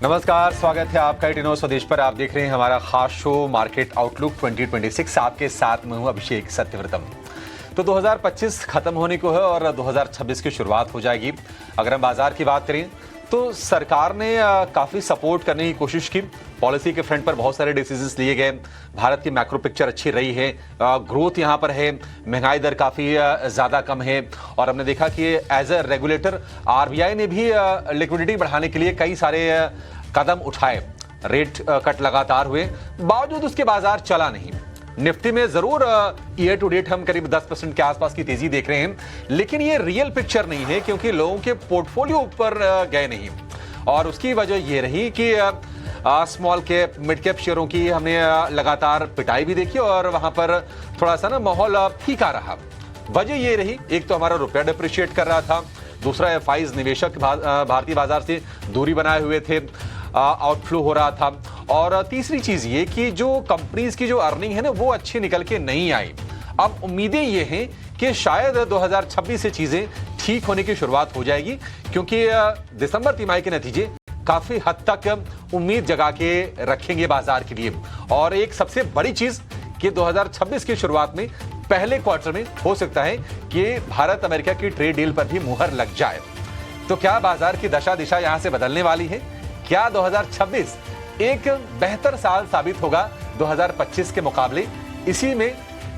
नमस्कार, स्वागत है आपका 18 स्वदेश पर। आप देख रहे हैं हमारा खास शो मार्केट आउटलुक 2026। आपके साथ मैं हूं अभिषेक सत्यव्रतम। तो 2025 खत्म होने को है और 2026 की शुरुआत हो जाएगी। अगर हम बाजार की बात करें तो सरकार ने काफ़ी सपोर्ट करने की कोशिश की। पॉलिसी के फ्रंट पर बहुत सारे डिसीजंस लिए गए। भारत की मैक्रो पिक्चर अच्छी रही है, ग्रोथ यहाँ पर है, महंगाई दर काफ़ी ज़्यादा कम है और हमने देखा कि एज ए रेगुलेटर आरबीआई ने भी लिक्विडिटी बढ़ाने के लिए कई सारे कदम उठाए। रेट कट लगातार हुए, बावजूद उसके बाजार चला नहीं। निफ्टी में जरूर ईयर टू डेट हम करीब 10% के आसपास की तेजी देख रहे हैं, लेकिन ये रियल पिक्चर नहीं है क्योंकि लोगों के पोर्टफोलियो ऊपर गए नहीं। और उसकी वजह ये रही कि स्मॉल कैप मिड कैप शेयरों की हमने लगातार पिटाई भी देखी और वहां पर थोड़ा सा ना माहौल फीका रहा। वजह ये रही, एक तो हमारा रुपया डिप्रिशिएट कर रहा था, दूसरा एफआईज निवेशक भारतीय बाजार से दूरी बनाए हुए थे, आउटफ्लो हो रहा था, और तीसरी चीज ये कि जो कंपनीज की जो अर्निंग है ना वो अच्छी निकल के नहीं आई। अब उम्मीदें ये हैं कि शायद 2026 से चीजें ठीक होने की शुरुआत हो जाएगी क्योंकि दिसंबर तिमाही के नतीजे काफी हद तक उम्मीद जगा के रखेंगे बाजार के लिए। और एक सबसे बड़ी चीज कि 2026 की शुरुआत में पहले क्वार्टर में हो सकता है कि भारत अमेरिका की ट्रेड डील पर भी मुहर लग जाए। तो क्या बाजार की दशा दिशा यहां से बदलने वाली है? क्या 2026 एक बेहतर साल साबित होगा 2025 के मुकाबले?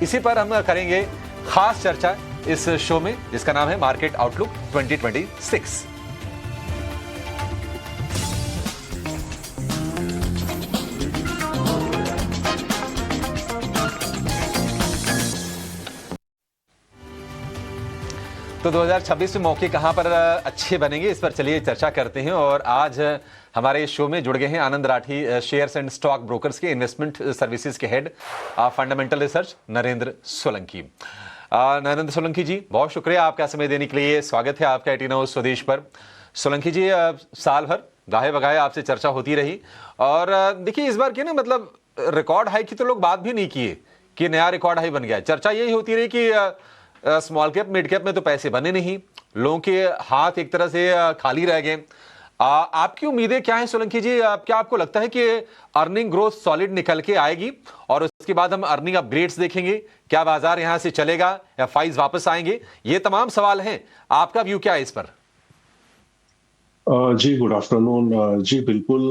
इसी पर हम करेंगे खास चर्चा इस शो में जिसका नाम है मार्केट आउटलुक 2026। तो 2026 में मौके कहां पर अच्छे बनेंगे, इस पर चलिए चर्चा करते हैं। और आज हमारे शो में जुड़ गए हैं Anand Rathi, shares and stock brokers के इन्वेस्टमेंट सर्विसेज के head, fundamental research, Narendra Solanki. Narendra Solanki ji, बहुत शुक्रिया आपका समय देने के लिए। स्वागत है आपका 18 स्वदेश पर। सोलंकी जी, साल भर गाहे बगाहे आपसे चर्चा होती रही और देखिए इस बार की ना मतलब रिकॉर्ड हाई की तो लोग बात भी नहीं किए कि नया रिकॉर्ड हाई बन गया। चर्चा यही होती रही कि स्मॉल कैप मिड कैप में तो पैसे बने नहीं, लोगों के हाथ एक तरह से खाली रह गए। आपकी उम्मीदें क्या हैं सोलंकी जी? क्या आपको लगता है कि अर्निंग ग्रोथ सॉलिड निकल के आएगी और उसके बाद हम अर्निंग अपग्रेड्स देखेंगे? क्या बाजार यहां से चलेगा या फाइज वापस आएंगे? ये तमाम सवाल हैं, आपका व्यू क्या है इस पर? जी गुड आफ्टरनून। जी बिल्कुल,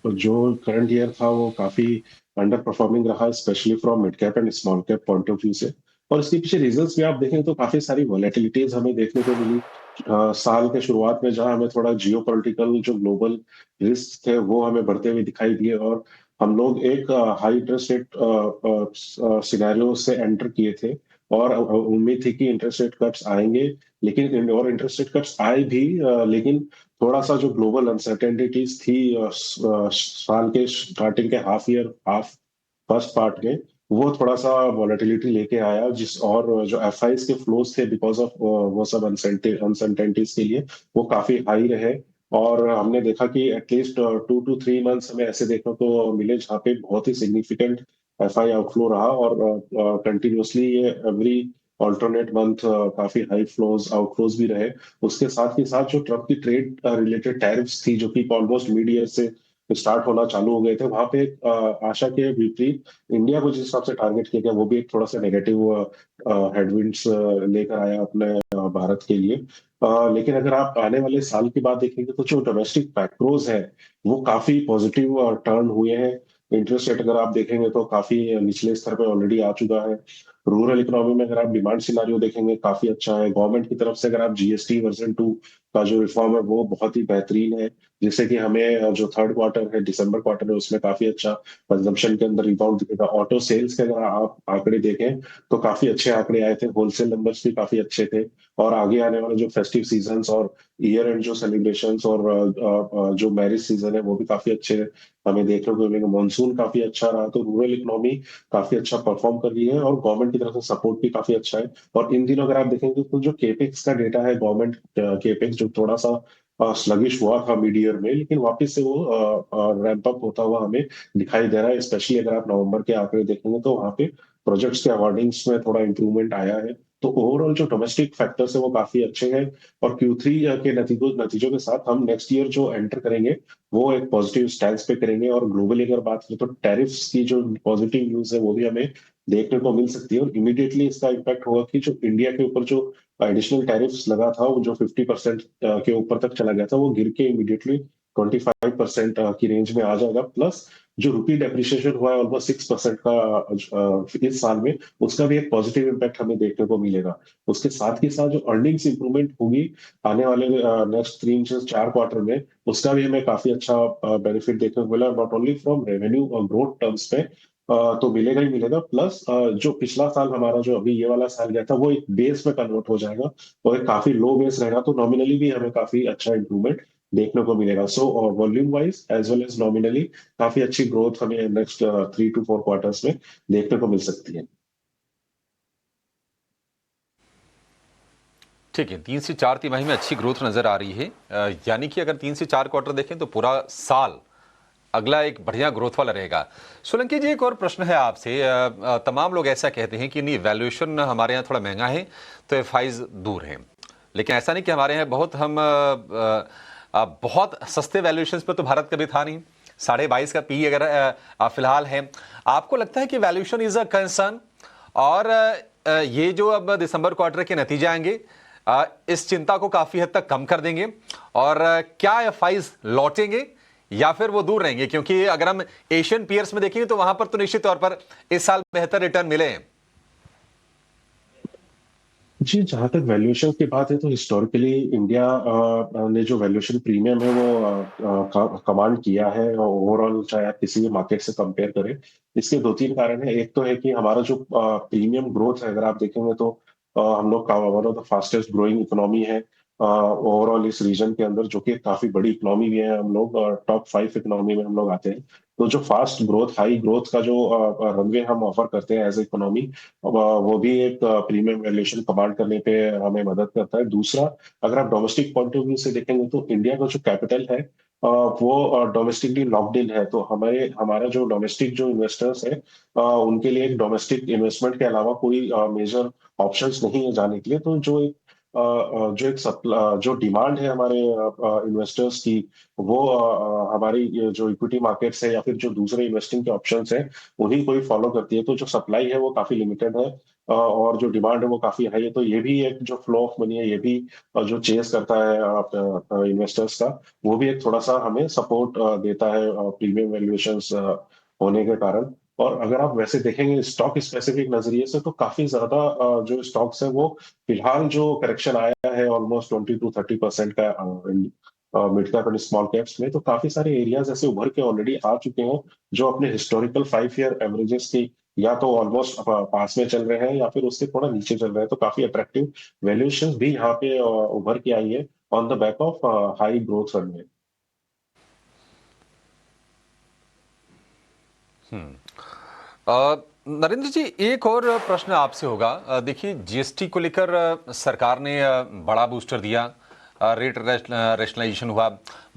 जो करंट ईयर था वो काफी अंडर परफॉर्मिंग रहा, specially from mid cap and small cap point of view से। और इसके पीछे रीजंस भी आप देखें तो काफी सारी वॉलेटिलिटीज हमें देखने को मिली। साल के शुरुआत में जहां हमें थोड़ा जियोपॉलिटिकल जो ग्लोबल रिस्क थे वो हमें बढ़ते हुए दिखाई दिए और हम लोग एक हाई इंटरेस्ट रेट सिनेरियो से एंटर किए थे और उम्मीद थी कि इंटरेस्ट रेट कट्स आएंगे। लेकिन और इंटरेस्ट रेट कट्स आए भी, लेकिन थोड़ा सा जो ग्लोबल अनसर्टेनिटीज थी साल के स्टार्टिंग के हाफ फर्स्ट पार्ट में, वो थोड़ा सा वॉलेटिलिटी लेके आया, जिस और जो एफआईज के फ्लोज थे बिकॉज ऑफ वो सब अनसर्टेनिटीज के लिए वो काफी हाई रहे। और हमने देखा कि एटलीस्ट 2 to 3 मंथ्स हमें ऐसे देखने को मिले जहाँ पे बहुत ही सिग्निफिकेंट एफआई आउटफ्लो रहा और कंटिन्यूसली ये एवरी ऑल्टरनेट मंथ काफी हाई फ्लोज आउटफ्लोज भी रहे। उसके साथ ही साथ जो ट्रम्प की ट्रेड रिलेटेड टैरिफ्स थी जो कि ऑलमोस्ट मिड ईयर से स्टार्ट होना चालू हो गए थे, वहां पे आशा के विपरीत इंडिया को जिस हिसाब से टारगेट किया गया वो भी एक थोड़ा सा नेगेटिव हेडविंड्स लेकर आया अपने भारत के लिए। लेकिन अगर आप आने वाले साल की बात देखेंगे तो जो डोमेस्टिक मैक्रोज है वो काफी पॉजिटिव टर्न हुए हैं। इंटरेस्ट रेट अगर आप देखेंगे तो काफी निचले स्तर पे ऑलरेडी आ चुका है। रूरल इकोनॉमी में अगर आप डिमांड सिनारियो देखेंगे काफी अच्छा है। गवर्नमेंट की तरफ से अगर आप जीएसटी वर्जन 2 का जो रिफॉर्म है वो बहुत ही बेहतरीन है, जिससे कि हमें जो थर्ड क्वार्टर है दिसंबर क्वार्टर है उसमें काफी अच्छा कंजम्पशन के अंदर रिबाउंड दिखेगा। ऑटो सेल्स के अगर आप आंकड़े देखें तो काफी अच्छे आंकड़े आए थे, होलसेल नंबर्स भी काफी अच्छे थे। और आगे आने वाले जो फेस्टिव सीजन और ईयर एंड जो सेलिब्रेशंस और जो मैरिज सीजन है वो भी काफी अच्छे हमें देखने को मिलेंगे। मानसून काफी अच्छा रहा तो रूरल इकोनॉमी काफी अच्छा परफॉर्म कर रही है और गवर्नमेंट की तरफ से सपोर्ट भी काफी अच्छा है। और इन दिनों अगर आप देखेंगे तो जो केपेक्स का डेटा है, गवर्नमेंट केपेक्स जो थोड़ा सा स्लगिश हुआ था मिड ईयर में, लेकिन वापस से वो रैंप अप होता हुआ हमें दिखाई दे रहा है। स्पेशली अगर आप नवंबर के आंकड़े देखेंगे तो वहां पे प्रोजेक्ट्स के अवार्डिंग्स में थोड़ा इंप्रूवमेंट आया है। तो ओवरऑल जो डोमेस्टिक फैक्टर्स है वो काफी अच्छे हैं, और Q3 के नतीजों के साथ हम नेक्स्ट ईयर जो एंटर करेंगे वो एक पॉजिटिव स्टैंड पे करेंगे। और ग्लोबली अगर बात करें तो टैरिफ्स की जो पॉजिटिव न्यूज है वो भी हमें देखने को मिल सकती है, और इमीडिएटली इसका इम्पैक्ट होगा कि जो इंडिया के ऊपर जो एडिशनल टैरिफ्स लगा था, वो जो 50% के ऊपर तक चला गया था, वो गिर के इमीडिएटली 25% की रेंज में आ जाएगा। प्लस जो रुपी डेप्रिसिएशन हुआ है ऑलमोस्ट 6% का इस साल में, उसका भी एक पॉजिटिव इम्पैक्ट हमें देखने को मिलेगा। उसके साथ ही साथ जो अर्निंग्स इंप्रूवमेंट होगी आने वाले नेक्स्ट 3 से 4 क्वार्टर में, उसका भी हमें काफी अच्छा बेनिफिट देखने को मिला, नॉट ओनली फ्रॉम रेवेन्यू और ग्रोथ टर्म्स पे तो मिलेगा ही मिलेगा। प्लस जो पिछला साल हमारा जो अभी ये वाला साल गया था, वो एक बेस में कन्वर्ट हो जाएगा, और एक काफी लो बेस रहेगा, तो नॉमिनली भी हमें काफी अच्छा इंप्रूवमेंट देखने को मिलेगा। So volume wise as well as nominally काफी अच्छी ग्रोथ हमें नेक्स्ट 3 to 4 क्वार्टर्स में देखने को मिल सकती है। ठीक है, 3 से 4 तिमाही में अच्छी ग्रोथ नजर आ रही है। यानी कि अगर 3 से 4 क्वार्टर देखें तो पूरा साल अगला एक बढ़िया ग्रोथ वाला रहेगा। सोलंकी जी, एक और प्रश्न है आपसे। तमाम लोग ऐसा कहते हैं कि नहीं, वैल्यूएशन हमारे यहाँ थोड़ा महंगा है तो एफआईज दूर हैं, लेकिन ऐसा नहीं कि हमारे यहाँ बहुत सस्ते वैल्यूएशंस पे तो भारत कभी था नहीं। 22.5 का पी अगर फिलहाल है, आपको लगता है कि वैल्यूएशन इज अ कंसर्न? और ये जो अब दिसंबर क्वार्टर के नतीजे आएंगे इस चिंता को काफी हद तक कम कर देंगे, और क्या एफआईज लौटेंगे या फिर वो दूर रहेंगे? क्योंकि अगर हम एशियन पीयर्स में देखेंगे तो वहां पर तो निश्चित तौर पर इस साल बेहतर रिटर्न मिले हैं। जी, जहाँ तक वैल्यूएशन की बात है तो हिस्टोरिकली इंडिया ने जो वैल्यूएशन प्रीमियम है वो कमांड किया है, ओवरऑल चाहे आप किसी भी मार्केट से कंपेयर करें। इसके 2-3 कारण है। एक तो है कि हमारा जो प्रीमियम ग्रोथ है, अगर आप देखेंगे तो हम लोग का one of the fastest growing economy है ओवरऑल इस रीजन के अंदर, जो कि काफी बड़ी इकोनॉमी भी है। हम लोग टॉप 5 इकोनॉमी में हम लोग आते हैं। तो जो फास्ट ग्रोथ, हाई ग्रोथ का जो रनवे हम ऑफर करते हैं एज इकोनॉमी, वो भी एक प्रीमियम वैल्यूएशन कमांड करने पे हमें मदद करता है। दूसरा, अगर आप डोमेस्टिक पॉइंट ऑफ व्यू से देखेंगे तो इंडिया का जो कैपिटल है वो डोमेस्टिकली लॉक्ड इन है। तो हमारा जो डोमेस्टिक जो इन्वेस्टर्स है उनके लिए एक डोमेस्टिक इन्वेस्टमेंट के अलावा कोई मेजर ऑप्शंस नहीं है जाने के लिए। तो जो डिमांड है हमारे इन्वेस्टर्स की, वो हमारी ये जो इक्विटी मार्केट्स है या फिर जो दूसरे इन्वेस्टिंग के ऑप्शंस है, उन्हीं को ही फॉलो करती है। तो जो सप्लाई है वो काफी लिमिटेड है और जो डिमांड है वो काफी हाई है। तो ये भी एक जो फ्लो ऑफ मनी है, ये भी जो चेस करता है इन्वेस्टर्स का, वो भी एक थोड़ा सा हमें सपोर्ट देता है प्रीमियम वैल्यूएशंस होने के कारण। और अगर आप वैसे देखेंगे स्टॉक स्पेसिफिक नजरिए से, तो काफी ज्यादा जो स्टॉक्स है वो फिलहाल जो करेक्शन आया है ऑलमोस्ट 20 to 30% का mid cap and small caps में, तो काफी सारे एरियाज ऐसे उभर के ऑलरेडी आ चुके हैं जो अपने हिस्टोरिकल 5 ईयर एवरेजेस की या तो ऑलमोस्ट पास में चल रहे हैं या फिर उससे थोड़ा नीचे चल रहे हैं। तो काफी अट्रैक्टिव वैल्यूएशन भी यहाँ पे उभर के आई है on the back of high growth runway. Narendra ji, एक और प्रश्न आपसे होगा। देखिए, जीएसटी को लेकर सरकार ने बड़ा बूस्टर दिया, रेट रैशनलाइजेशन हुआ।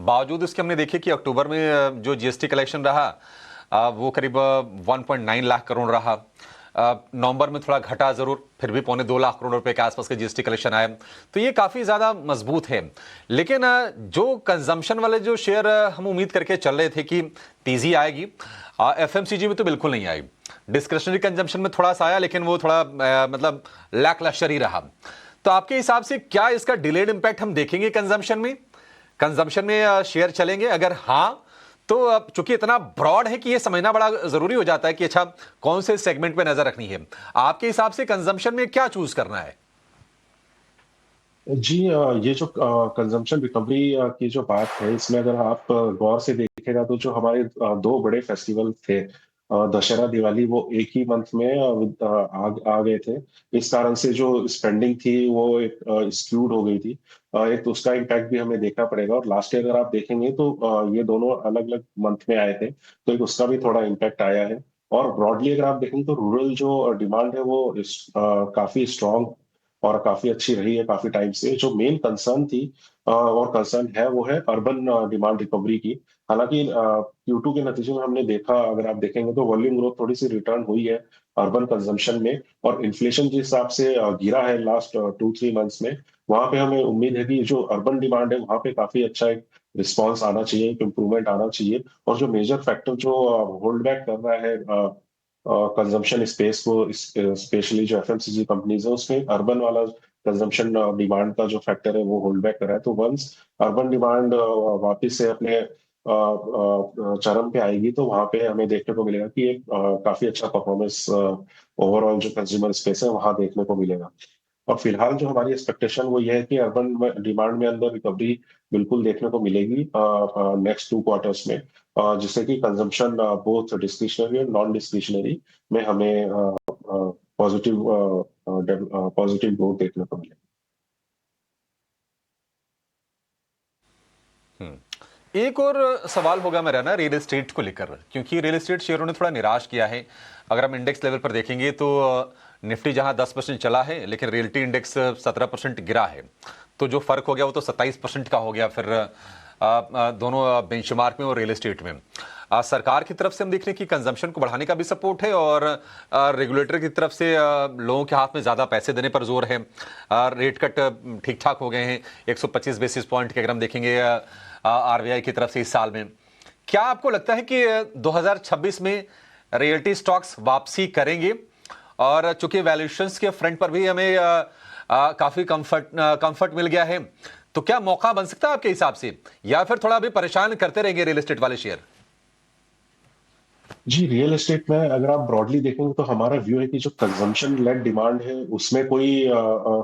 बावजूद इसके हमने देखे कि अक्टूबर में जो जीएसटी कलेक्शन रहा वो करीब 1.9 लाख करोड़ रहा। नवंबर में थोड़ा घटा जरूर, फिर भी 1.25 लाख करोड़ रुपए के आसपास के जीएसटी कलेक्शन आए, तो ये काफी ज्यादा मजबूत है। लेकिन जो कंजम्पशन वाले जो शेयर हम उम्मीद करके चल रहे थे कि तेजी आएगी, एफएमसीजी में तो बिल्कुल नहीं आई। डिस्क्रिशनरी कंजम्पशन में थोड़ा सा आया, लेकिन वो थोड़ा मतलब लैकलस्टर ही रहा। तो आपके हिसाब से क्या इसका डिलेड इंपैक्ट हम देखेंगे कंजम्पशन में शेयर चलेंगे? अगर हाँ, तो अब चूंकि इतना ब्रॉड है कि ये समझना बड़ा जरूरी हो जाता है कि अच्छा कौन से सेगमेंट पे नजर रखनी है। आपके हिसाब से कंजम्पशन में क्या चूज करना है? जी, ये जो कंजम्पशन रिकवरी की जो बात है, इसमें अगर आप गौर से देखेगा तो जो हमारे 2 बड़े फेस्टिवल थे, दशहरा दिवाली, वो एक ही मंथ में आ गए थे। इस कारण से जो स्पेंडिंग थी वो एक स्क्यूड हो गई थी। एक तो उसका इम्पैक्ट भी हमें देखना पड़ेगा। और लास्ट ईयर अगर आप देखेंगे तो ये दोनों अलग अलग मंथ में आए थे, तो एक उसका भी थोड़ा इम्पैक्ट आया है। और ब्रॉडली अगर आप देखेंगे तो रूरल जो डिमांड है वो काफी स्ट्रांग और काफी अच्छी रही है काफी टाइम से। जो मेन कंसर्न थी और कंसर्न है वो है अर्बन डिमांड रिकवरी की। हालांकि Q2 के नतीजे में हमने देखा, अगर आप देखेंगे तो वॉल्यूम ग्रोथ थोड़ी सी रिटर्न हुई है अर्बन कंजम्पशन में, और इन्फ्लेशन जिस हिसाब से गिरा है लास्ट 2-3 मंथ्स में, वहां पे हमें उम्मीद है कि जो अर्बन डिमांड है वहां पे काफी अच्छा एक रिस्पॉन्स आना चाहिए, एक इम्प्रूवमेंट आना चाहिए। और जो मेजर फैक्टर जो होल्ड बैक कर रहा है कंजम्पशन स्पेस को, स्पेशली जो एफएमसीजी कंपनीज है, उसमें अर्बन वाला कंजम्पशन डिमांड का जो फैक्टर है वो होल्ड बैक कर रहा है। तो वंस अर्बन डिमांड वापस से अपने चरम पे आएगी तो वहां पे हमें देखने को मिलेगा कि एक काफी अच्छा परफॉर्मेंस ओवरऑल जो कंज्यूमर स्पेस है वहां देखने को मिलेगा। और फिलहाल जो हमारी एक्सपेक्टेशन वो ये है कि अर्बन डिमांड में अंदर रिकवरी बिल्कुल देखने को मिलेगी नेक्स्ट 2 क्वार्टर्स में, जिससे कि कंजम्पशन बोथ डिस्क्रिशनरी और नॉन डिस्क्रिशनरी में हमें पॉजिटिव पॉजिटिव ग्रोथ देखने को मिलेगा। एक और सवाल होगा मेरा ना रियल एस्टेट को लेकर, क्योंकि रियल एस्टेट शेयरों ने थोड़ा निराश किया है। अगर हम इंडेक्स लेवल पर देखेंगे तो निफ्टी जहां 10% चला है, लेकिन रियल्टी इंडेक्स 17% गिरा है। तो जो फर्क हो गया वो तो 27% का हो गया फिर दोनों बेंचमार्क में और रियल एस्टेट में। सरकार की तरफ से हम देख रहे हैं कि कंजम्पशन को बढ़ाने का भी सपोर्ट है, और रेगुलेटर की तरफ से लोगों के हाथ में ज़्यादा पैसे देने पर जोर है। रेट कट ठीक ठाक हो गए हैं 125 बेसिस पॉइंट के, अगर हम देखेंगे आरबीआई की तरफ से इस साल में। क्या आपको लगता है कि 2026 में रियल्टी स्टॉक्स वापसी करेंगे? और चूंकि वैल्यूएशंस के फ्रंट पर भी हमें काफी कंफर्ट मिल गया है, तो क्या मौका बन सकता है आपके हिसाब से, या फिर थोड़ा अभी परेशान करते रहेंगे रियल एस्टेट वाले शेयर? जी, रियल एस्टेट में अगर आप ब्रॉडली देखेंगे तो हमारा व्यू है कि जो कंजम्पशन लेड डिमांड है उसमें कोई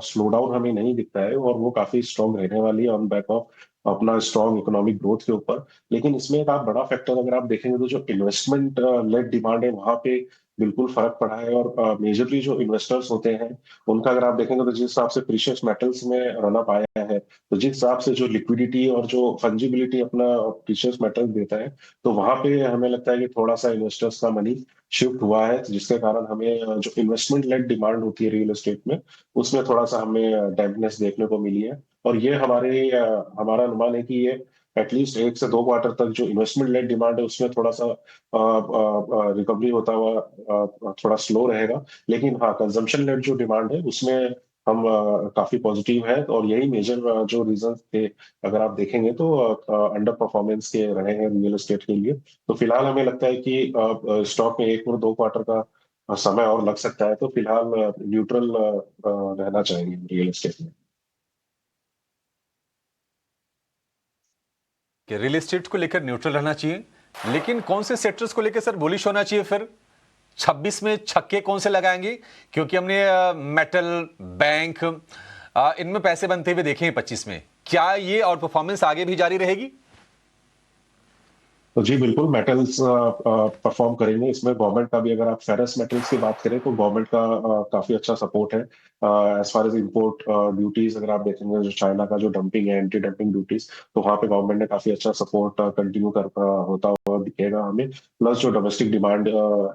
स्लो डाउन हमें नहीं दिखता है, और वो काफी स्ट्रांग रहने वाली है ऑन बैक ऑफ अपना स्ट्रांग इकोनॉमिक ग्रोथ के ऊपर। लेकिन इसमें एक आप बड़ा फैक्टर अगर आप देखेंगे तो जो इन्वेस्टमेंट लेड डिमांड है वहां पे बिल्कुल फर्क पड़ा है। और मेजरली जो इन्वेस्टर्स होते हैं उनका अगर आप देखेंगे तो जिस हिसाब से प्रीशियस मेटल्स में रनअप आया है, तो जिस हिसाब से जो लिक्विडिटी और जो फंजिबिलिटी अपना प्रीशियस मेटल देता है, तो वहां पे हमें लगता है कि थोड़ा सा इन्वेस्टर्स का मनी शिफ्ट हुआ है, तो जिसके कारण हमें जो इन्वेस्टमेंट लेड डिमांड होती है रियल एस्टेट में उसमें थोड़ा सा हमें डैम्पनेस देखने को मिली है। और ये हमारा अनुमान है कि ये एटलीस्ट 1 से 2 क्वार्टर तक जो इन्वेस्टमेंट लेड डिमांड है उसमें थोड़ा सा रिकवरी होता हुआ थोड़ा स्लो रहेगा। लेकिन हाँ, कंजम्पशन लेड जो डिमांड है उसमें हम काफी पॉजिटिव है, और यही मेजर जो रीजन थे अगर आप देखेंगे तो अंडर परफॉर्मेंस के रहे हैं रियल एस्टेट के लिए। तो फिलहाल हमें लगता है कि स्टॉक में 1 और 2 क्वार्टर का समय और लग सकता है, तो फिलहाल न्यूट्रल रहना चाहिए रियल एस्टेट में। कि रियल एस्टेट को लेकर न्यूट्रल रहना चाहिए, लेकिन कौन से सेक्टर्स को लेकर सर बुलिश होना चाहिए फिर? 26 में छक्के कौन से लगाएंगे? क्योंकि हमने मेटल, बैंक, इनमें पैसे बनते हुए देखे हैं 25 में। क्या ये आउट परफॉर्मेंस आगे भी जारी रहेगी? तो जी बिल्कुल, मेटल्स परफॉर्म करेंगे। इसमें गवर्नमेंट का भी, अगर आप फेरस मेटल्स की बात करें तो गवर्नमेंट का काफी अच्छा सपोर्ट है। As far as import duties अगर आप देखेंगे, जो चाइना का जो डंपिंग है, एंटी डंपिंग ड्यूटीज, तो वहाँ पे गवर्नमेंट ने काफी अच्छा सपोर्ट कंटिन्यू कर होता हुआ दिखेगा हमें। प्लस जो डोमेस्टिक डिमांड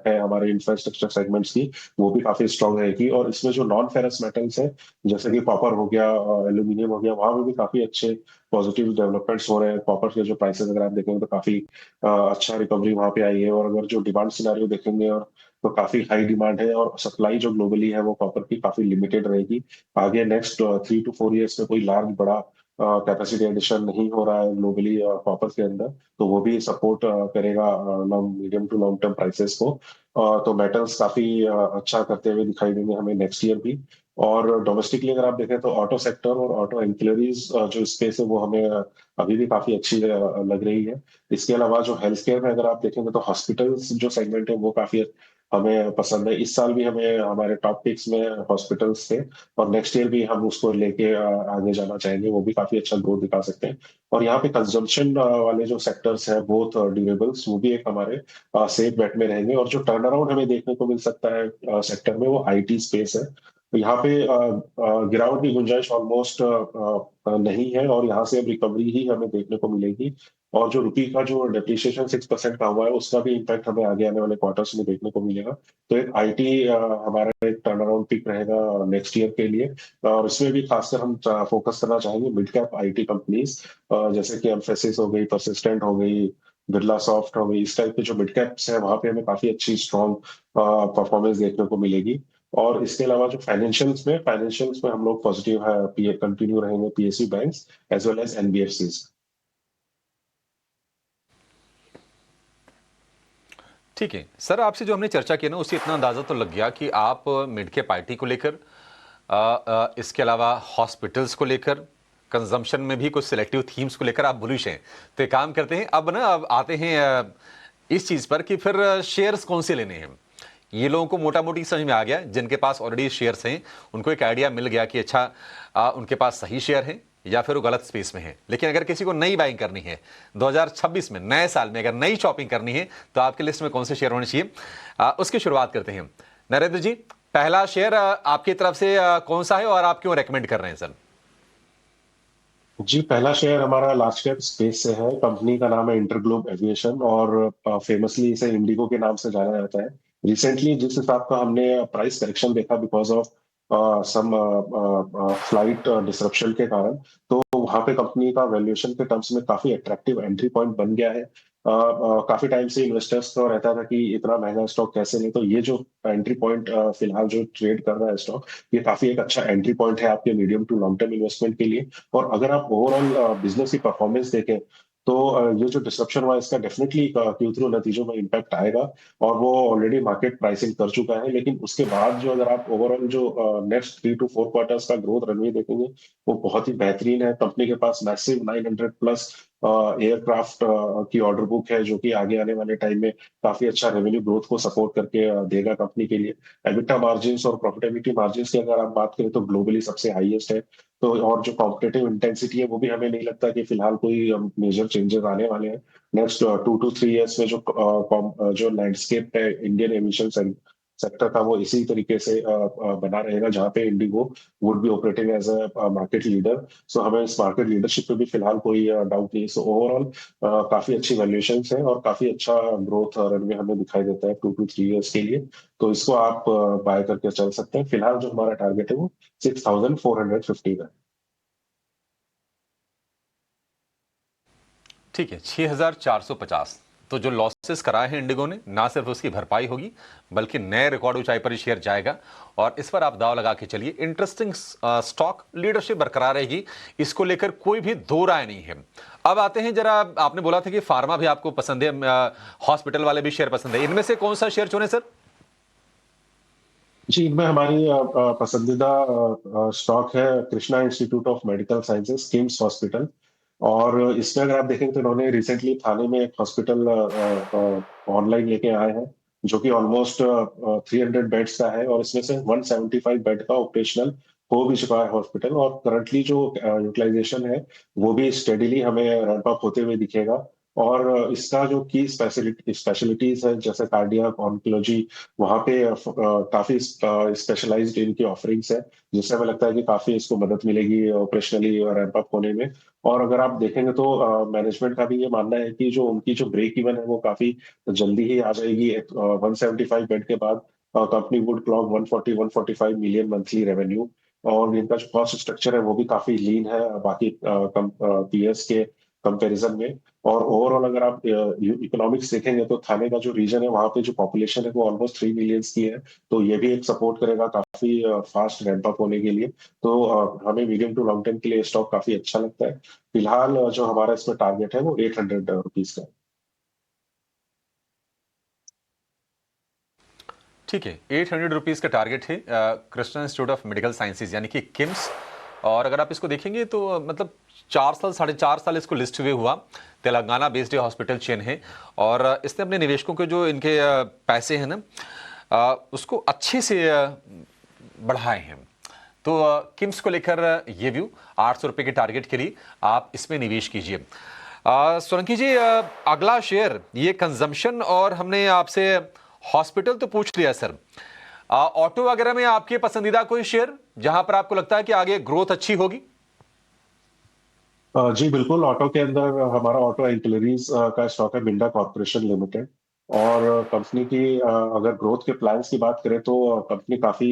है हमारे इंफ्रास्ट्रक्चर सेगमेंट्स की, वो भी काफी स्ट्रांग रहेगी। और इसमें जो नॉन फेरस मेटल्स है, जैसे कि कॉपर हो गया, एल्यूमिनियम हो गया, वहां पे भी काफी अच्छे पॉजिटिव डेवलपमेंट्स हो रहे हैं। कॉपर के जो प्राइसेस अगर आप देखेंगे तो काफी अच्छा रिकवरी वहां पे आई है। और अगर जो डिमांड सिनेरियो देखेंगे, और तो काफी हाई डिमांड है, और सप्लाई जो ग्लोबली है वो कॉपर की काफी लिमिटेड रहेगी। आगे नेक्स्ट 3 to 4 years में कोई लार्ज बड़ा कैपेसिटी एडिशन नहीं हो रहा है ग्लोबली कॉपर के अंदर, तो वो भी सपोर्ट करेगा long medium to long term prices को। तो मेटल्स काफी अच्छा करते हुए दिखाई देंगे हमें नेक्स्ट ईयर भी। और डोमेस्टिकली अगर आप देखें तो ऑटो सेक्टर और ऑटो एंसिलरीज जो स्पेस है वो हमें अभी भी काफी अच्छी लग रही है। इसके अलावा जो हेल्थ केयर में अगर आप देखेंगे तो हॉस्पिटल्स जो सेगमेंट है वो काफी हमें पसंद है। इस साल भी हमें हमारे टॉप पिक्स में हॉस्पिटल्स थे, और नेक्स्ट ईयर भी हम उसको लेके आगे जाना चाहेंगे, वो भी काफी अच्छा ग्रोथ दिखा सकते हैं। और यहाँ पे कंजम्पशन वाले जो सेक्टर्स हैं बोथ ड्यूरेबल्स, वो भी एक हमारे सेफ बेट में रहेंगे। और जो टर्न अराउंड हमें देखने को मिल सकता है सेक्टर में, वो आईटी स्पेस है। यहाँ पे गिरावट की गुंजाइश ऑलमोस्ट नहीं है, और यहाँ से अब रिकवरी ही हमें देखने को मिलेगी। और जो रुपी का जो डेप्रिसिएशन 6% का हुआ है, उसका भी इम्पैक्ट हमें आगे आने वाले क्वार्टर्स में देखने को मिलेगा। तो एक आईटी हमारा एक टर्न अराउंड पिक रहेगा नेक्स्ट ईयर के लिए। और इसमें भी खासकर हम फोकस करना चाहेंगे मिड कैप आईटी कंपनीज, जैसे कि एम्फेसिस हो गई, परसिस्टेंट हो गई, बिरला सॉफ्ट हो गई। इस टाइप के जो मिड कैप्स है, वहां पे हमें काफी अच्छी स्ट्रॉन्ग परफॉर्मेंस देखने को मिलेगी। और इसके अलावा जो फाइनेंशियल्स में हम लोग पॉजिटिव है, पीए कंटिन्यू रहेंगे, PSU banks as well as NBFCs. ठीक है सर, आपसे जो हमने चर्चा की ना, उससे इतना अंदाजा तो लग गया कि आप मिड कैप आईटी को लेकर, इसके अलावा हॉस्पिटल्स को लेकर, कंजम्पशन में भी कुछ सिलेक्टिव थीम्स को लेकर आप बुलिश हैं। तो एक काम करते हैं, अब आते हैं इस चीज पर कि फिर शेयर्स कौन से लेने हैं। ये लोगों को मोटा मोटी समझ में आ गया, जिनके पास ऑलरेडी शेयर्स हैं उनको एक आइडिया मिल गया कि अच्छा उनके पास सही शेयर हैं या फिर वो गलत स्पेस में है। लेकिन अगर किसी को नई बाइंग करनी है 2026 में, नए साल में अगर नई शॉपिंग करनी है, तो आपके लिस्ट में कौन से शेयर होने चाहिए, उसकी शुरुआत करते हैं। नरेंद्र जी, पहला शेयर आपकी तरफ से कौन सा है और आप क्यों रेकमेंड कर रहे हैं सर? जी, पहला शेयर हमारा लार्ज कैप स्पेस से है। कंपनी का नाम है इंटरग्लोब एविएशन, और फेमसली इसे इंडिगो के नाम से जाना जाता है। रिसेंटली जिस हिसाब का हमने प्राइस करेक्शन देखा because of some flight disruption के कारण, तो वहां पे कंपनी का वैल्यूएशन के टर्म्स में काफी अट्रैक्टिव एंट्री पॉइंट बन गया है। काफी टाइम से इन्वेस्टर्स को रहता था कि इतना महंगा स्टॉक कैसे ले, तो ये जो एंट्री पॉइंट फिलहाल जो ट्रेड कर रहा है स्टॉक, ये काफी एक अच्छा एंट्री पॉइंट है आपके medium to long term investment के लिए। और अगर आप ओवरऑल बिजनेस की परफॉर्मेंस देखें, तो ये जो डिसरप्शन हुआ, इसका डेफिनेटली क्यू थ्रू नतीजों में इम्पैक्ट आएगा। और वो ऑलरेडी मार्केट प्राइसिंग कर चुका है। लेकिन उसके बाद जो, अगर आप ओवरऑल जो नेक्स्ट 3 to 4 क्वार्टर्स का ग्रोथ रनवे देखेंगे, वो बहुत ही बेहतरीन है। कंपनी के पास मैसिव 900 प्लस एयरक्राफ्ट की ऑर्डर बुक है, जो कि आगे आने वाले टाइम में काफी अच्छा रेवेन्यू ग्रोथ को सपोर्ट करके देगा कंपनी के लिए। एबिटा मार्जिन्स और प्रॉफिटेबिलिटी मार्जिन्स की अगर आप बात करें, तो ग्लोबली सबसे हाईएस्ट है। तो और जो कॉम्पिटेटिव इंटेंसिटी है, वो भी हमें नहीं लगता कि फिलहाल कोई मेजर चेंजेस आने वाले हैं। नेक्स्ट 2 to 3 years में जो लैंडस्केप है इंडियन एमिशन सेक्टर का, वो इसी तरीके से बना रहेगा, जहां पे IndiGo would be operating as a market leader. So हमें इस मार्केट लीडरशिप पे भी फिलहाल कोई डाउट नहीं। सो ओवरऑल काफी अच्छी वैल्यूएशन है और काफी अच्छा ग्रोथ रनवे हमें दिखाई देता है 2 to 3 years के लिए। तो इसको आप बाय करके चल सकते हैं। फिलहाल जो हमारा टारगेट है, वो 6450 का है। ठीक है, 6450। तो जो लॉसेस कराए हैं इंडिगो ने, ना सिर्फ उसकी भरपाई होगी, बल्कि नए रिकॉर्ड ऊंचाई पर शेयर जाएगा। और इस पर आप दाव लगा के चलिए, इंटरेस्टिंग स्टॉक, लीडरशिप बरकरार रहेगी, इसको लेकर कोई भी दो राय नहीं है। अब आते हैं जरा, आपने बोला था कि फार्मा भी आपको पसंद है, हॉस्पिटल वाले भी शेयर पसंद है, इनमें से कौन सा शेयर चुने सर? जी, इनमें हमारी पसंदीदा स्टॉक है Krishna institute of medical sciences, KIMS hospital. और इसमें अगर आप देखें, तो इन्होंने रिसेंटली थाने में एक हॉस्पिटल ऑनलाइन लेके आए हैं, जो कि ऑलमोस्ट 300 बेड्स का है। और इसमें से 175 बेड का ऑपरेशनल हो भी चुका है हॉस्पिटल। और करंटली जो यूटिलाइजेशन है, वो भी स्टेडिली हमें रैंप अप होते हुए दिखेगा। और इसका जो की स्पेशलिटीज है, जैसे कार्डियक ऑन्कोलॉजी, वहाँ पे काफी स्पेशलाइज्ड इनकी ऑफरिंग्स है, जिससे हमें लगता है कि काफी इसको मदद मिलेगी ऑपरेशनली रैंप अप होने में। और अगर आप देखेंगे, तो मैनेजमेंट का भी ये मानना है कि जो उनकी जो ब्रेक इवन है, वो काफी जल्दी ही आ जाएगी। 175 बेड के बाद company would clock 140-145 million monthly revenue. और इनका जो कॉस्ट स्ट्रक्चर है, वो भी काफी लीन है बाकी पीएस के कंपैरिजन में। और ओवरऑल अगर आप इकोनॉमिक्स देखेंगे, तो थाने का जो रीजन है, वहां पे जो पॉपुलेशन है, वो ऑलमोस्ट 3 मिलियन की है। तो ये भी एक सपोर्ट करेगा काफी फास्ट रैंप अप होने के लिए। तो हमें मीडियम टू लॉन्ग टर्म के लिए स्टॉक काफी अच्छा लगता है। फिलहाल जो हमारा इसमें टारगेट है, वो 800 रुपीज का है। ठीक है, 800 रुपीज़ का टारगेट है Krishna institute of medical sciences यानी कि किम्स। और अगर आप इसको देखेंगे, तो मतलब 4 साल, 4.5 साल इसको लिस्ट हुए हुआ, तेलंगाना बेस्ड हॉस्पिटल चेन है। और इसने अपने निवेशकों के जो इनके पैसे हैं ना, उसको अच्छे से बढ़ाए हैं। तो किम्स को लेकर ये व्यू, 800 रुपये के टारगेट के लिए आप इसमें निवेश कीजिए। सोलंकी जी, अगला शेयर ये कंजम्पशन, और हमने आपसे हॉस्पिटल तो पूछ लिया सर, ऑटो वगैरह में आपके पसंदीदा कोई शेयर जहां पर आपको लगता है कि आगे ग्रोथ अच्छी होगी? जी बिल्कुल, ऑटो के अंदर हमारा ऑटो एंसिलरीज का स्टॉक है मिंडा कॉर्पोरेशन लिमिटेड। और कंपनी की अगर ग्रोथ के प्लान्स की बात करें तो कंपनी काफी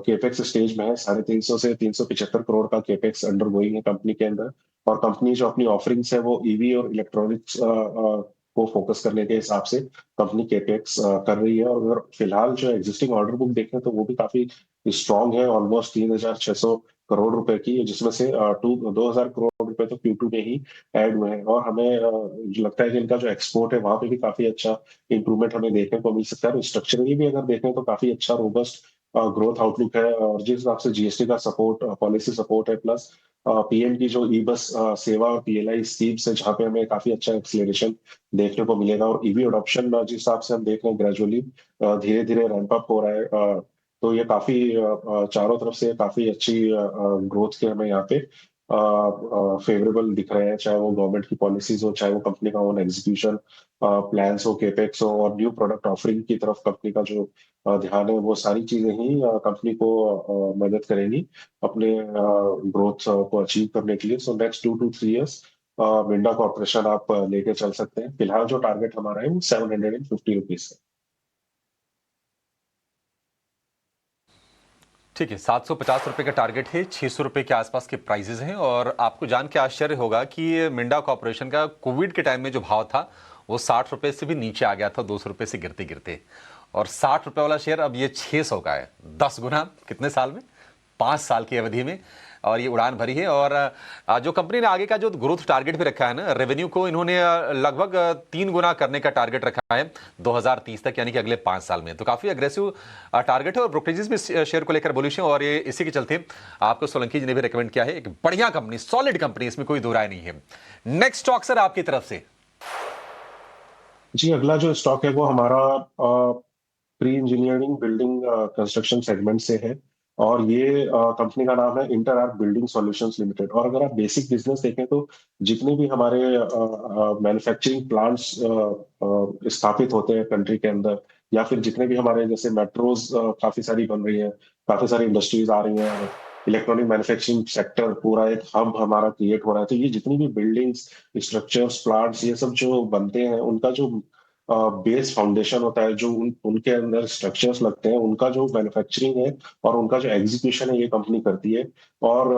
केपेक्स स्टेज में है। 350 से 375 करोड़ का केपेक्स अंडर गोइंग है कंपनी के अंदर। और कंपनी जो अपनी ऑफरिंग्स है वो ईवी और इलेक्ट्रॉनिक्स को फोकस करने के हिसाब से कंपनी केपेक्स कर रही है। और अगर फिलहाल जो एग्जिस्टिंग ऑर्डर बुक देखें तो वो भी काफी स्ट्रांग है, ऑलमोस्ट 3,600 करोड़ रुपए की, जिसमें से 2,000 करोड़ रुपए तो Q2 में ही ऐड हुए हैं। और हमें जो लगता है कि इनका जो एक्सपोर्ट है वहां पे भी काफी अच्छा इंप्रूवमेंट हमें देखने को मिल सकता है। स्ट्रक्चरली भी अगर देखें तो काफी अच्छा रोबस्ट ग्रोथ आउटलुक है। और जिस हिसाब से जीएसटी का सपोर्ट, पॉलिसी सपोर्ट है, प्लस पीएम की जो ई बस सेवा और पीएलआई स्कीम्स है जहाँ पे हमें काफी अच्छा एक्सीलरेशन देखने को मिलेगा। और ईवी अडॉप्शन जिस हिसाब से हम देख रहे हैं ग्रेजुअली धीरे धीरे रैंप अप हो रहा है। तो ये काफी चारों तरफ से काफी अच्छी ग्रोथ के हमें यहाँ पे फेवरेबल दिख रहे हैं, चाहे वो गवर्नमेंट की पॉलिसीज हो, चाहे वो कंपनी का ओन एग्जीक्यूशन प्लान्स हो, केपेक्स हो, और न्यू प्रोडक्ट ऑफरिंग की तरफ कंपनी का जो ध्यान है, वो सारी चीजें ही कंपनी को मदद करेंगी अपने ग्रोथ को अचीव करने के लिए। So next 2 to 3 years Minda corporation आप लेके चल सकते हैं। फिलहाल जो टारगेट हमारा है वो 750 रुपीज है। ठीक है, 750 रुपए का टारगेट है, 600 रुपए के आसपास के प्राइजेस हैं। और आपको जान के आश्चर्य होगा कि ये मिंडा कॉर्पोरेशन का कोविड के टाइम में जो भाव था वो 60 रुपए से भी नीचे आ गया था, 200 रुपए से गिरते गिरते। और 60 रुपए वाला शेयर अब ये 600 का है। 10 गुना कितने साल में? 5 साल की अवधि में। और ये उड़ान भरी है। और जो कंपनी ने आगे का जो ग्रोथ टारगेट भी रखा है ना, रेवेन्यू को इन्होंने लगभग 3 गुना करने का टारगेट रखा है 2030 तक, यानी कि अगले 5 साल में। तो काफी अग्रेसिव टारगेट है। और ब्रोकरेजेस भी शेयर को लेकर बुलिश है। और ये इसी के चलते आपको सोलंकी जी ने भी रिकमेंड किया है। एक बढ़िया कंपनी, सॉलिड कंपनी, इसमें कोई दो राय नहीं है। नेक्स्ट स्टॉक सर आपकी तरफ से? जी अगला जो स्टॉक है वो हमारा pre engineering building construction segment से है। और ये कंपनी का नाम है inter arc building solutions limited. और अगर आप बेसिक बिजनेस देखें तो जितने भी हमारे मैन्युफैक्चरिंग प्लांट्स स्थापित होते हैं कंट्री के अंदर, या फिर जितने भी हमारे जैसे मेट्रोज काफी सारी बन रही है, काफी सारी इंडस्ट्रीज आ रही हैं, इलेक्ट्रॉनिक मैन्युफैक्चरिंग सेक्टर पूरा एक हब हमारा क्रिएट हो रहा है। तो ये जितनी भी बिल्डिंग्स, स्ट्रक्चर्स, प्लांट्स, ये सब जो बनते हैं, उनका जो बेस फाउंडेशन होता है, जो उनके अंदर स्ट्रक्चर्स लगते हैं, उनका जो मैन्युफैक्चरिंग है और उनका जो एग्जीक्यूशन है, ये कंपनी करती है। और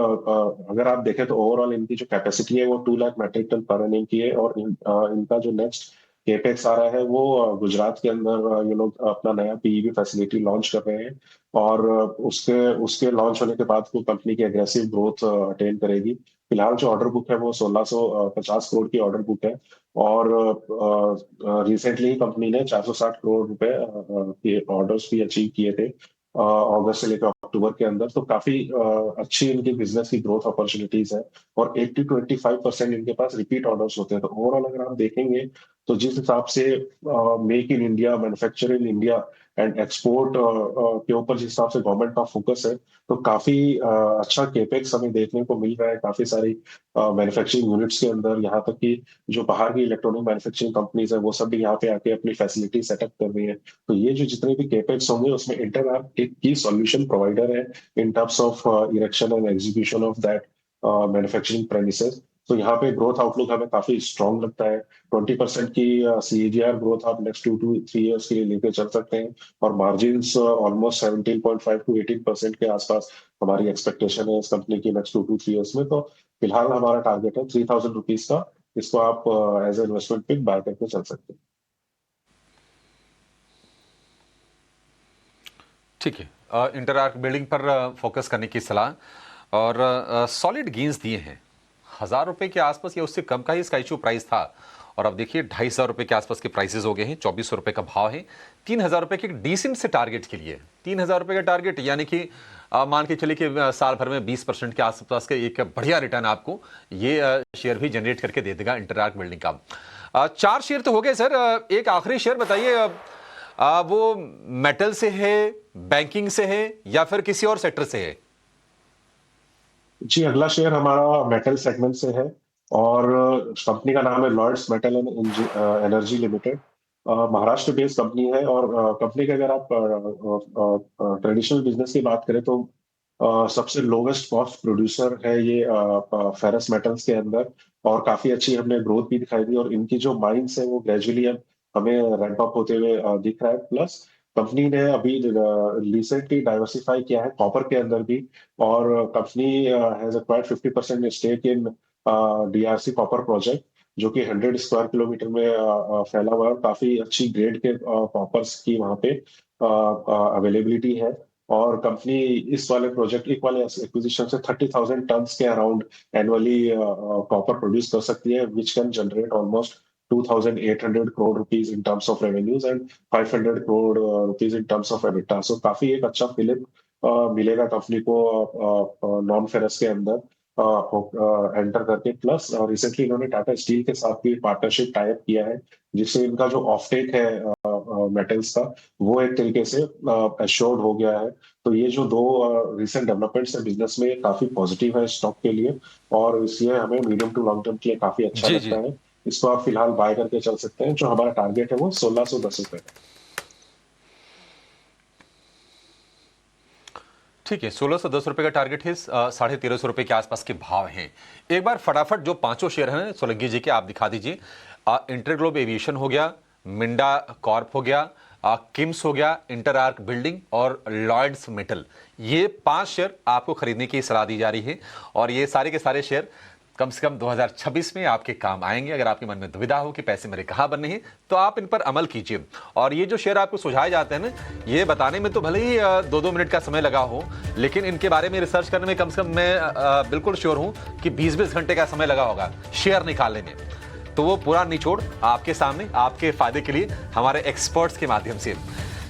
अगर आप देखें तो ओवरऑल इनकी जो कैपेसिटी है वो 2 lakh metric tonne per annum की है। और इनका जो नेक्स्ट केपेक्स आ रहा है वो गुजरात के अंदर ये लोग अपना नया पीईवी फैसिलिटी लॉन्च कर रहे हैं। और उसके उसके लॉन्च होने के बाद वो कंपनी की एग्रेसिव ग्रोथ अटेन करेगी। फिलहाल जो ऑर्डर बुक है वो 1650 करोड़ की ऑर्डर बुक है। और रिसेंटली ही कंपनी ने 460 करोड़ रुपए के ऑर्डर्स भी अचीव किए थे अगस्त से लेकर अक्टूबर के अंदर। तो काफी अच्छी इनकी बिजनेस की ग्रोथ अपॉर्चुनिटीज है। और 80 to 85% इनके पास रिपीट ऑर्डर्स होते हैं। तो ओवरऑल अगर आप देखेंगे तो जिस हिसाब से make in India, manufacture in India and export के ऊपर जिस हिसाब से गवर्नमेंट का फोकस है, तो काफी अच्छा केपेक्स हमें देखने को मिल रहा है काफी सारी मैन्युफैक्चरिंग यूनिट्स के अंदर। यहाँ तक कि जो बाहर की इलेक्ट्रॉनिक मैन्युफैक्चरिंग कंपनीज है वो सब भी यहाँ पे आके अपनी फैसिलिटी सेटअप कर रही है। तो ये जो जितने भी केपेक्स होंगे उसमें इंटरआर्क एक की सॉल्यूशन प्रोवाइडर है in terms of erection and execution of that manufacturing premises. तो यहाँ पे ग्रोथ आउटलुक हमें काफी स्ट्रांग लगता है। 20% की सीएजीआर ग्रोथ आप नेक्स्ट 2 to 3 years के लिए लेके चल सकते हैं। और मार्जिन ऑलमोस्ट 17.5 to 18% के आसपास हमारी एक्सपेक्टेशन है इस कंपनी की नेक्स्ट 2 to 3 years में। तो फिलहाल हमारा टारगेट है 3,000 रुपीज का। इसको आप as a investment pick buy करके चल सकते हैं। ठीक है, इंटरआर्क बिल्डिंग पर फोकस करने की सलाह। और सॉलिड गेंस दिए हैं। 1,000 रुपए के आसपास या उससे कम का ही इसका इशू प्राइस था। और अब देखिए 2,500 रुपए के आसपास के प्राइसेस हो गए हैं। 2,400 रुपए का भाव है। 3,000 रुपए के डिसेंट से टारगेट के लिए, 3,000 रुपए का टारगेट, यानी कि मान के चलिए कि साल भर में 20% के आसपास का एक बढ़िया रिटर्न आपको ये शेयर भी जनरेट करके दे देगा इंटरआर्क बिल्डिंग का। 4 शेयर तो हो गए सर। एक आखिरी शेयर बताइए, वो मेटल से है, बैंकिंग से है, या फिर किसी और सेक्टर से है? जी अगला शेयर हमारा मेटल सेगमेंट से है। और कंपनी का नाम है Lords metal and energy limited. Maharashtra based company है और कंपनी के अगर आप ट्रेडिशनल बिजनेस की बात करें तो सबसे लोवेस्ट कॉस्ट प्रोड्यूसर है ये फेरस मेटल्स के अंदर, और काफी अच्छी हमने ग्रोथ भी दिखाई दी, और इनकी जो माइंस है वो ग्रेजुअली अब हमें रैंप अप होते हुए दिख रहा है। प्लस कंपनी ने अभी रिसेंटली डाइवर्सिफाई किया है कॉपर के अंदर भी, और company has acquired 50% stake in DRC copper project, जो कि 100 स्क्वायर किलोमीटर में फैला हुआ है, और काफी अच्छी ग्रेड के कॉपर्स की वहां पे अवेलेबिलिटी है। और कंपनी इस वाले प्रोजेक्ट एक वाले एक्विजिशन से 30,000 टन्स के अराउंड एनुअली कॉपर प्रोड्यूस कर सकती है, which can generate almost 2,800 crore rupees in terms of revenues and 500 crore rupees in terms of EBITDA. So काफी एक अच्छा फिलिप मिलेगा कंपनी को नॉन फेरस के अंदर एंटर करके। प्लस रिसेंटली इन्होंने टाटा स्टील के साथ भी पार्टनरशिप टाई अप किया है, जिससे इनका जो ऑफटेक है मेटल्स का वो एक तरीके से एश्योर्ड हो गया है। तो ये जो दो रिसेंट डेवलपमेंट्स है बिजनेस में, काफी पॉजिटिव है स्टॉक के लिए, और इसलिए हमें मीडियम टू लॉन्ग टर्म के लिए काफी अच्छा जी लगता जी। है। इसको आप फिलहाल बाय करके चल सकते हैं। जो हमारा टारगेट है वो 1610 रुपए है। ठीक है, 1610 रुपए का टारगेट है, 1350 रुपए के आसपास के भाव हैं। एक बार फटाफट जो पांचों शेयर हैं सोलंकी जी के आप दिखा दीजिए। इंटरग्लोब एविएशन हो गया, मिंडा कॉर्प हो गया, किम्स हो गया, इंटर आर्क बिल्डिंग और लॉयड्स मेटल, ये 5 शेयर आपको खरीदने की सलाह दी जा रही है। और ये सारे के सारे शेयर कम से कम 2026 में आपके काम आएंगे। अगर आपके मन में दुविधा हो कि पैसे मेरे कहाँ बनने हैं, तो आप इन पर अमल कीजिए। और ये जो शेयर आपको सुझाए जाते हैं ना, ये बताने में तो भले ही 2-2 मिनट का समय लगा हो, लेकिन इनके बारे में रिसर्च करने में कम से कम मैं बिल्कुल श्योर हूँ कि 20-20 घंटे का समय लगा होगा शेयर निकालने में। तो वो पूरा निचोड़ आपके सामने, आपके फायदे के लिए, हमारे एक्सपर्ट्स के माध्यम से।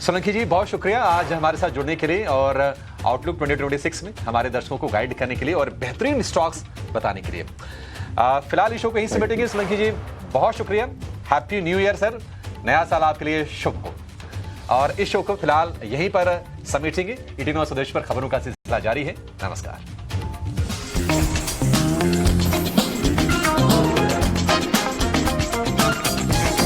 सोलंकी जी, बहुत शुक्रिया आज हमारे साथ जुड़ने के लिए और आउटलुक 2026 में हमारे दर्शकों को गाइड करने के लिए और बेहतरीन स्टॉक्स बताने के लिए। फिलहाल इस शो को यहीं समेटेंगे। सोलंकी जी, बहुत शुक्रिया। हैप्पी न्यू ईयर सर, नया साल आपके लिए शुभ हो। और इस शो को फिलहाल यहीं पर समेटेंगे। 18 स्वदेश पर खबरों का सिलसिला जारी है। नमस्कार।